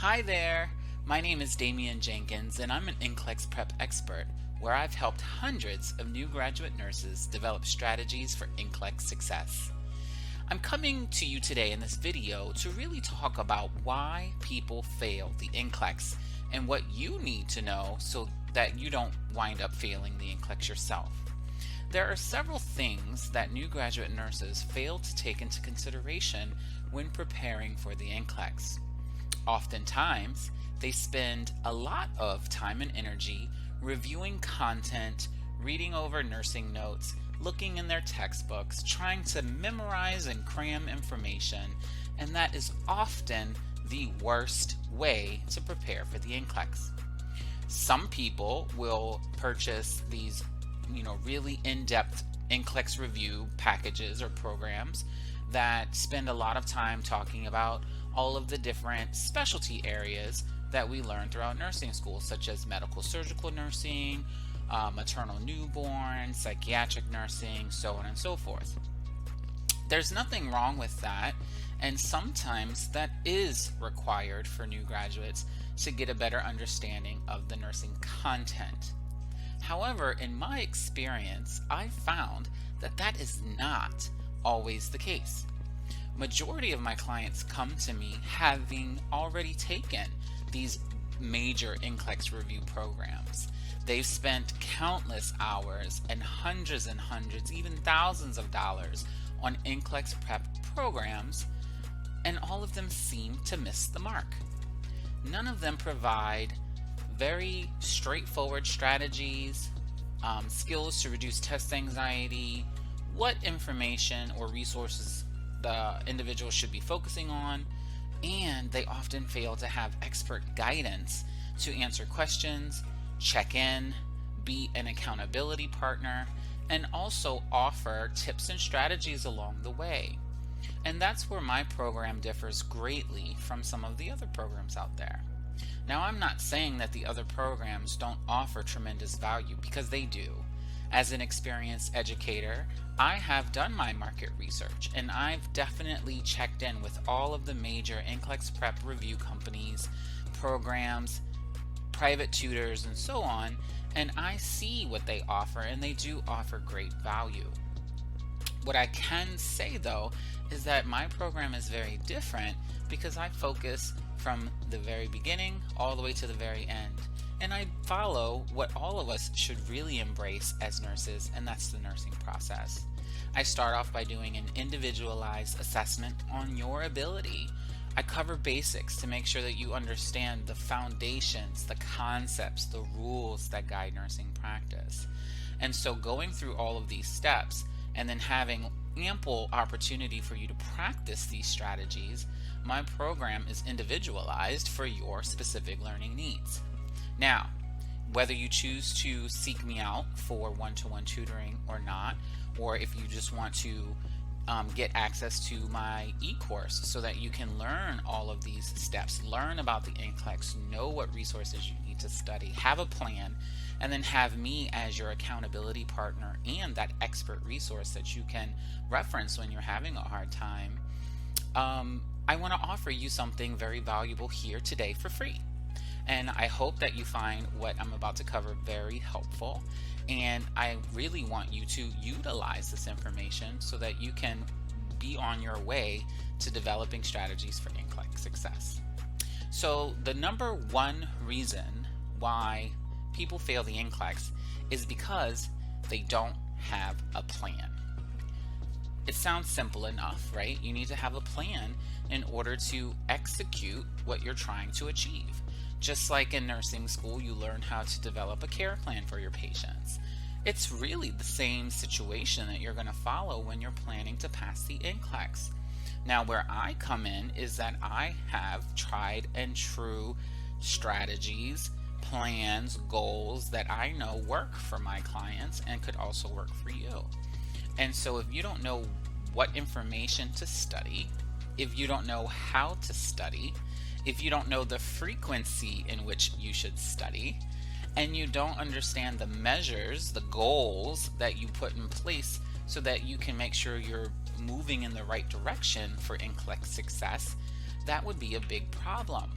Hi there, my name is Damian Jenkins and I'm an NCLEX prep expert where I've helped hundreds of new graduate nurses develop strategies for NCLEX success. I'm coming to you today in this video to really talk about why people fail the NCLEX and what you need to know so that you don't wind up failing the NCLEX yourself. There are several things that new graduate nurses fail to take into consideration when preparing for the NCLEX. Oftentimes, they spend a lot of time and energy reviewing content, reading over nursing notes, looking in their textbooks, trying to memorize and cram information, and that is often the worst way to prepare for the NCLEX. Some people will purchase these, really in-depth NCLEX review packages or programs that spend a lot of time talking about all of the different specialty areas that we learn throughout nursing school, such as medical surgical nursing, maternal newborn, psychiatric nursing, so on and so forth. There's nothing wrong with that, and sometimes that is required for new graduates to get a better understanding of the nursing content. However, in my experience, I found that that is not always the case. Majority of my clients come to me having already taken these major NCLEX review programs. They've spent countless hours and hundreds, even thousands of dollars on NCLEX prep programs, and all of them seem to miss the mark. None of them provide very straightforward strategies, skills to reduce test anxiety, what information or resources the individual should be focusing on, and they often fail to have expert guidance to answer questions, check in, be an accountability partner, and also offer tips and strategies along the way. And that's where my program differs greatly from some of the other programs out there. Now, I'm not saying that the other programs don't offer tremendous value, because they do. As an experienced educator, I have done my market research and I've definitely checked in with all of the major NCLEX prep review companies, programs, private tutors, and so on, and I see what they offer, and they do offer great value. What I can say though is that my program is very different because I focus from the very beginning all the way to the very end. And I follow what all of us should really embrace as nurses, and that's the nursing process. I start off by doing an individualized assessment on your ability. I cover basics to make sure that you understand the foundations, the concepts, the rules that guide nursing practice. And so going through all of these steps and then having ample opportunity for you to practice these strategies, my program is individualized for your specific learning needs. Now, whether you choose to seek me out for one-to-one tutoring or not, or if you just want to get access to my e-course so that you can learn all of these steps, learn about the NCLEX, know what resources you need to study, have a plan, and then have me as your accountability partner and that expert resource that you can reference when you're having a hard time, I want to offer you something very valuable here today for free. And I hope that you find what I'm about to cover very helpful. And I really want you to utilize this information so that you can be on your way to developing strategies for NCLEX success. So the number one reason why people fail the NCLEX is because they don't have a plan. It sounds simple enough, right? You need to have a plan in order to execute what you're trying to achieve. Just like in nursing school, you learn how to develop a care plan for your patients. It's really the same situation that you're going to follow when you're planning to pass the NCLEX. Now, where I come in is that I have tried and true strategies, plans, goals that I know work for my clients and could also work for you. And so if you don't know what information to study, if you don't know how to study, if you don't know the frequency in which you should study, and you don't understand the measures, the goals that you put in place so that you can make sure you're moving in the right direction for NCLEX success, that would be a big problem.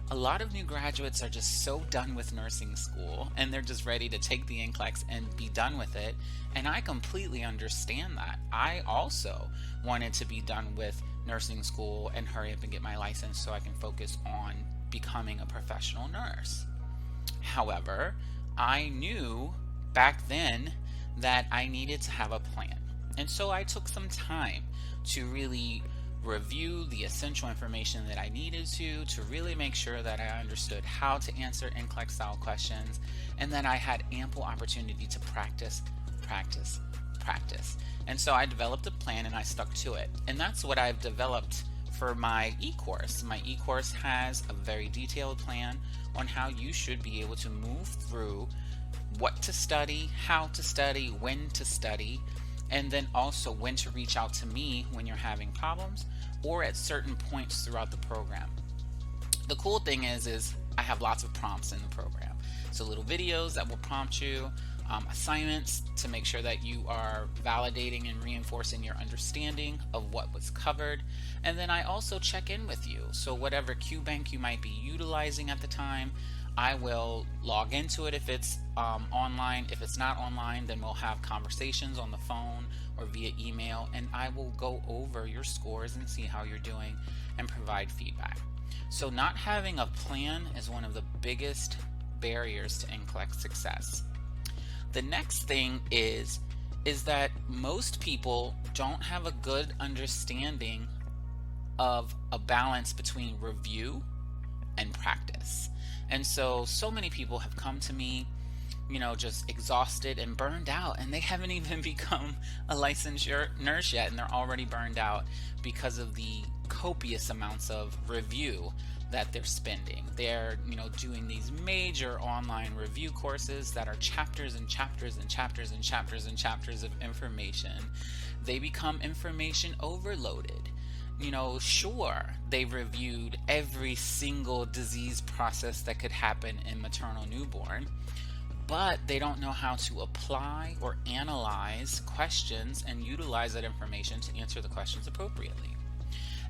A lot of new graduates are just so done with nursing school and they're just ready to take the NCLEX and be done with it. And I completely understand that. I also wanted to be done with nursing school and hurry up and get my license so I can focus on becoming a professional nurse. However, I knew back then that I needed to have a plan. And so I took some time to really review the essential information that I needed to really make sure that I understood how to answer NCLEX style questions, and that I had ample opportunity to practice. And so I developed a plan and I stuck to it. And that's what I've developed for my e-course. My e-course has a very detailed plan on how you should be able to move through what to study, how to study, when to study, and then also when to reach out to me when you're having problems or at certain points throughout the program. The cool thing is I have lots of prompts in the program. So little videos that will prompt you, assignments to make sure that you are validating and reinforcing your understanding of what was covered. And then I also check in with you. So whatever QBank you might be utilizing at the time, I will log into it if it's online. If it's not online, then we'll have conversations on the phone or via email, and I will go over your scores and see how you're doing and provide feedback. So not having a plan is one of the biggest barriers to NCLEX success. The next thing is that most people don't have a good understanding of a balance between review and practice. And so many people have come to me, just exhausted and burned out, and they haven't even become a licensed nurse yet, and they're already burned out because of the copious amounts of review that they're spending. They're, doing these major online review courses that are chapters and chapters and chapters and chapters and chapters of information. They become information overloaded. Sure, they've reviewed every single disease process that could happen in maternal newborn, but they don't know how to apply or analyze questions and utilize that information to answer the questions appropriately.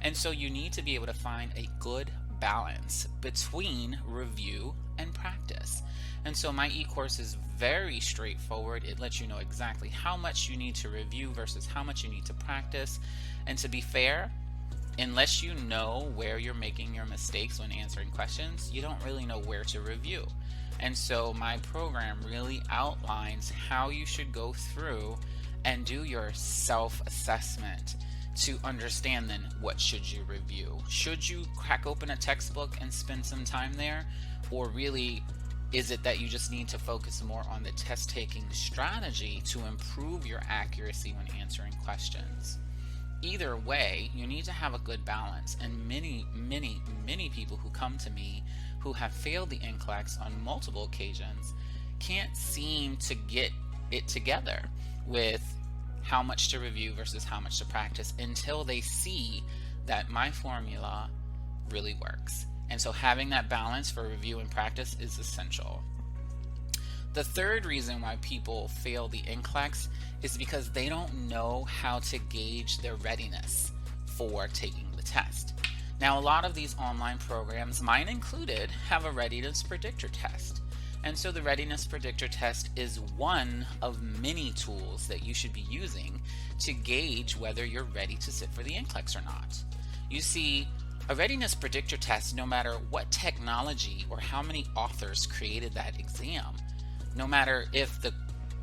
And so you need to be able to find a good balance between review and practice. And so my e-course is very straightforward. It lets you know exactly how much you need to review versus how much you need to practice. And to be fair, unless you know where you're making your mistakes when answering questions, you don't really know where to review. And so my program really outlines how you should go through and do your self-assessment to understand then what should you review. Should you crack open a textbook and spend some time there? Or really, is it that you just need to focus more on the test-taking strategy to improve your accuracy when answering questions? Either way, you need to have a good balance, and many people who come to me who have failed the NCLEX on multiple occasions can't seem to get it together with how much to review versus how much to practice until they see that my formula really works. And so having that balance for review and practice is essential. The third reason why people fail the NCLEX is because they don't know how to gauge their readiness for taking the test. Now, a lot of these online programs, mine included, have a readiness predictor test. And so the readiness predictor test is one of many tools that you should be using to gauge whether you're ready to sit for the NCLEX or not. You see, a readiness predictor test, no matter what technology or how many authors created that exam, no matter if the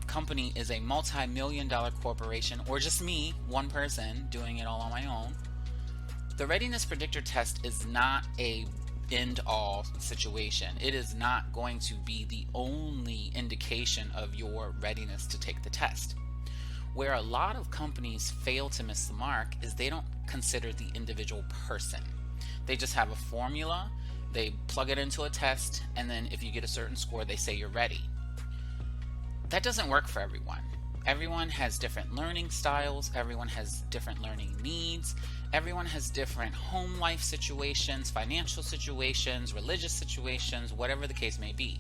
company is a multi-million-dollar corporation or just me, one person, doing it all on my own, the readiness predictor test is not a end-all situation. It is not going to be the only indication of your readiness to take the test. Where a lot of companies fail to miss the mark is they don't consider the individual person. They just have a formula, they plug it into a test, and then if you get a certain score, they say you're ready. That doesn't work for everyone. Everyone has different learning styles, everyone has different learning needs, everyone has different home life situations, financial situations, religious situations, whatever the case may be.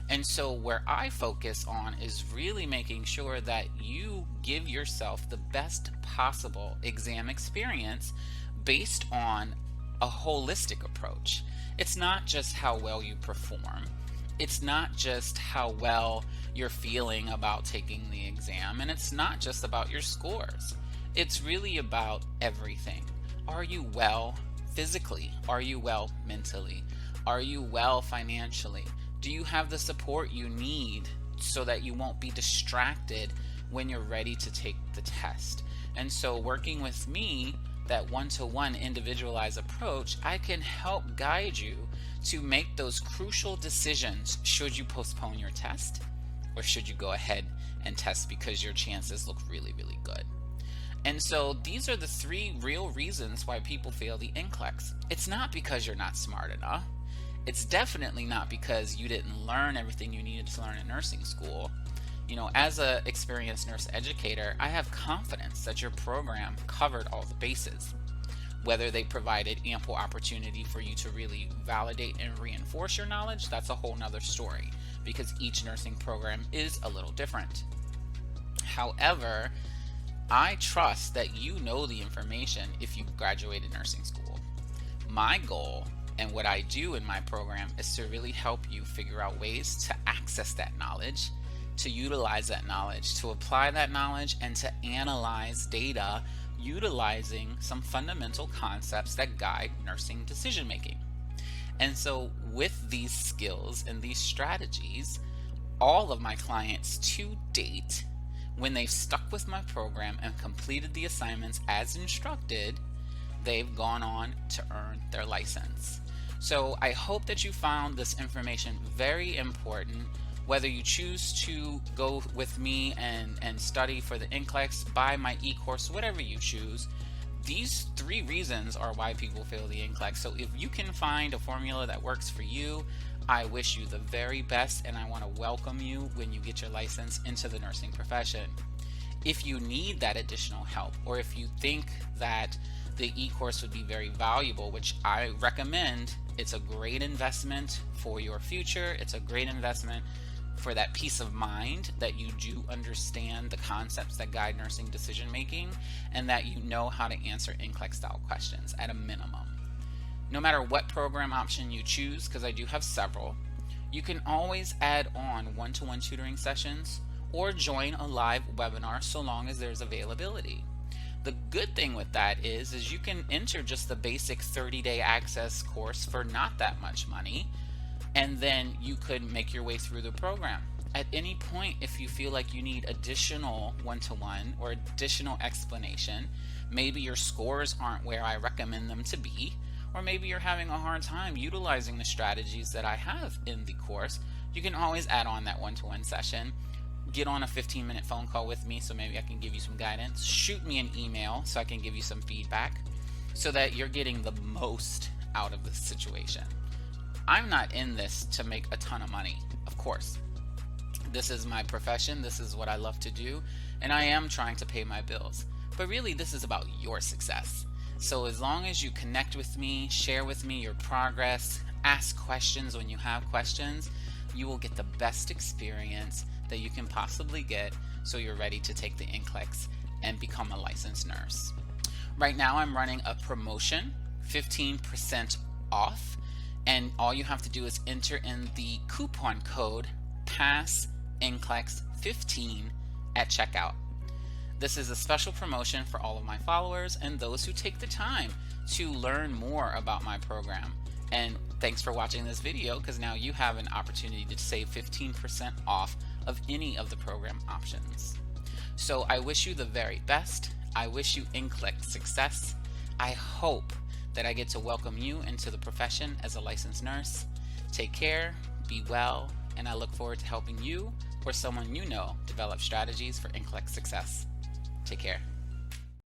And so where I focus on is really making sure that you give yourself the best possible exam experience based on a holistic approach. It's not just how well you perform. It's not just how well you're feeling about taking the exam, and it's not just about your scores. It's really about everything. Are you well physically? Are you well mentally? Are you well financially? Do you have the support you need so that you won't be distracted when you're ready to take the test? And so working with me, that one-to-one individualized approach, I can help guide you to make those crucial decisions. Should you postpone your test, or should you go ahead and test because your chances look really, really good? And so these are the 3 real reasons why people fail the NCLEX. It's not because you're not smart enough. It's definitely not because you didn't learn everything you needed to learn in nursing school. You know, as an experienced nurse educator, I have confidence that your program covered all the bases. Whether they provided ample opportunity for you to really validate and reinforce your knowledge, that's a whole nother story, because each nursing program is a little different. However, I trust that you know the information if you've graduated nursing school. My goal and what I do in my program is to really help you figure out ways to access that knowledge, to utilize that knowledge, to apply that knowledge, and to analyze data utilizing some fundamental concepts that guide nursing decision making. And so with these skills and these strategies, all of my clients to date, when they've stuck with my program and completed the assignments as instructed, they've gone on to earn their license. So I hope that you found this information very important. Whether you choose to go with me and study for the NCLEX, buy my e-course, whatever you choose, these 3 reasons are why people fail the NCLEX. So if you can find a formula that works for you, I wish you the very best, and I want to welcome you when you get your license into the nursing profession. If you need that additional help, or if you think that the e-course would be very valuable, which I recommend, it's a great investment for your future. It's a great investment for that peace of mind that you do understand the concepts that guide nursing decision making, and that you know how to answer NCLEX style questions at a minimum. No matter what program option you choose, because I do have several, you can always add on one-to-one tutoring sessions or join a live webinar so long as there's availability. The good thing with that is you can enter just the basic 30-day access course for not that much money, and then you could make your way through the program. At any point, if you feel like you need additional one-to-one or additional explanation, maybe your scores aren't where I recommend them to be, or maybe you're having a hard time utilizing the strategies that I have in the course, you can always add on that one-to-one session. Get on a 15-minute phone call with me so maybe I can give you some guidance. Shoot me an email so I can give you some feedback so that you're getting the most out of this situation. I'm not in this to make a ton of money, of course. This is my profession, this is what I love to do, and I am trying to pay my bills. But really, this is about your success. So as long as you connect with me, share with me your progress, ask questions when you have questions, you will get the best experience that you can possibly get so you're ready to take the NCLEX and become a licensed nurse. Right now I'm running a promotion, 15% off, and all you have to do is enter in the coupon code PASSNCLEX15 at checkout. This is a special promotion for all of my followers and those who take the time to learn more about my program. And thanks for watching this video, because now you have an opportunity to save 15% off of any of the program options. So I wish you the very best. I wish you NCLEX success. I hope that I get to welcome you into the profession as a licensed nurse. Take care, be well, and I look forward to helping you or someone you know develop strategies for NCLEX success. Take care.